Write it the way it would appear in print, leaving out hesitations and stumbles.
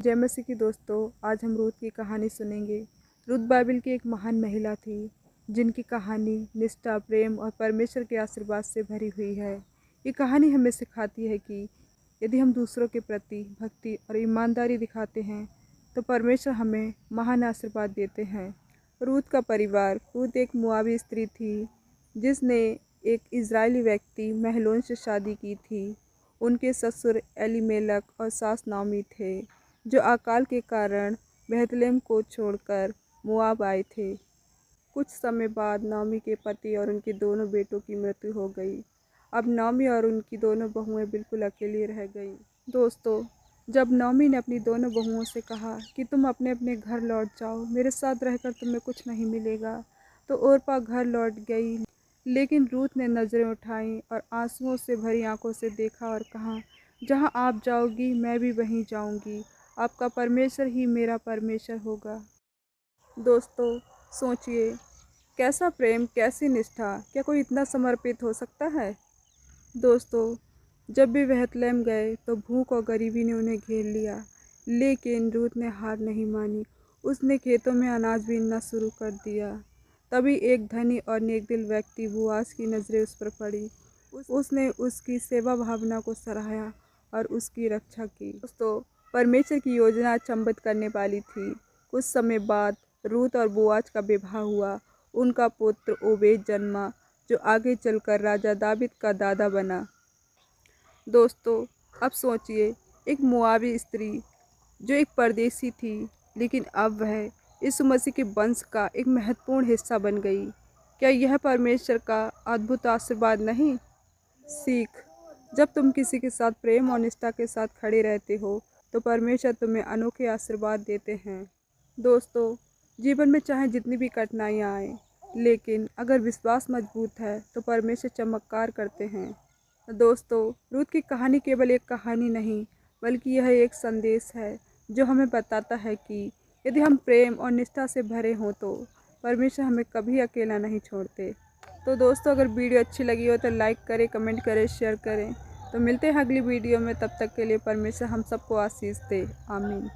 जय मसीह की दोस्तों, आज हम रूथ की कहानी सुनेंगे। रूथ बाइबल की एक महान महिला थी जिनकी कहानी निष्ठा, प्रेम और परमेश्वर के आशीर्वाद से भरी हुई है। ये कहानी हमें सिखाती है कि यदि हम दूसरों के प्रति भक्ति और ईमानदारी दिखाते हैं तो परमेश्वर हमें महान आशीर्वाद देते हैं। रूथ का परिवार। रूथ एक मोआबी स्त्री थी जिसने एक इजरायली व्यक्ति महलोन से शादी की थी। उनके ससुर एलीमेलक और सास नाओमी थे जो अकाल के कारण बेथलेहम को छोड़कर मोआब आए थे। कुछ समय बाद नाओमी के पति और उनके दोनों बेटों की मृत्यु हो गई। अब नाओमी और उनकी दोनों बहुएं बिल्कुल अकेली रह गईं। दोस्तों, जब नाओमी ने अपनी दोनों बहुओं से कहा कि तुम अपने अपने घर लौट जाओ, मेरे साथ रहकर तुम्हें कुछ नहीं मिलेगा, तो ओरपा घर लौट गई। लेकिन रूथ ने नज़रें उठाईं और आंसुओं से भरी आंखों से देखा और कहा, जहाँ आप जाओगी मैं भी वहीं जाऊंगी। आपका परमेश्वर ही मेरा परमेश्वर होगा। दोस्तों, सोचिए, कैसा प्रेम, कैसी निष्ठा, क्या कोई इतना समर्पित हो सकता है। दोस्तों, जब भी बेथलेहम गए तो भूख और गरीबी ने उन्हें घेर लिया, लेकिन रूथ ने हार नहीं मानी। उसने खेतों में अनाज बीनना शुरू कर दिया। तभी एक धनी और नेकदिल व्यक्ति बोआज की नज़रें उस पर पड़ी। उसने उसकी सेवा भावना को सराहा और उसकी रक्षा की। दोस्तों, परमेश्वर की योजना अचंभित करने वाली थी। कुछ समय बाद रूथ और बोआज का विवाह हुआ। उनका पुत्र ओबेद जन्मा जो आगे चलकर राजा दाऊद का दादा बना। दोस्तों, अब सोचिए, एक मोआबी स्त्री जो एक परदेसी थी, लेकिन अब वह यीशु मसीह के वंश का एक महत्वपूर्ण हिस्सा बन गई। क्या यह परमेश्वर का अद्भुत आशीर्वाद नहीं? सीख, जब तुम किसी के साथ प्रेम और निष्ठा के साथ खड़े रहते हो तो परमेश्वर तुम्हें अनोखे आशीर्वाद देते हैं। दोस्तों, जीवन में चाहे जितनी भी कठिनाइयाँ आए, लेकिन अगर विश्वास मजबूत है तो परमेश्वर चमत्कार करते हैं। दोस्तों, रूथ की कहानी केवल एक कहानी नहीं, बल्कि यह एक संदेश है जो हमें बताता है कि यदि हम प्रेम और निष्ठा से भरे हों तो परमेश्वर हमें कभी अकेला नहीं छोड़ते। तो दोस्तों, अगर वीडियो अच्छी लगी हो तो लाइक करें, कमेंट करें, शेयर करें। तो मिलते हैं अगली वीडियो में। तब तक के लिए परमेश्वर हम सबको आशीष दे। आमीन।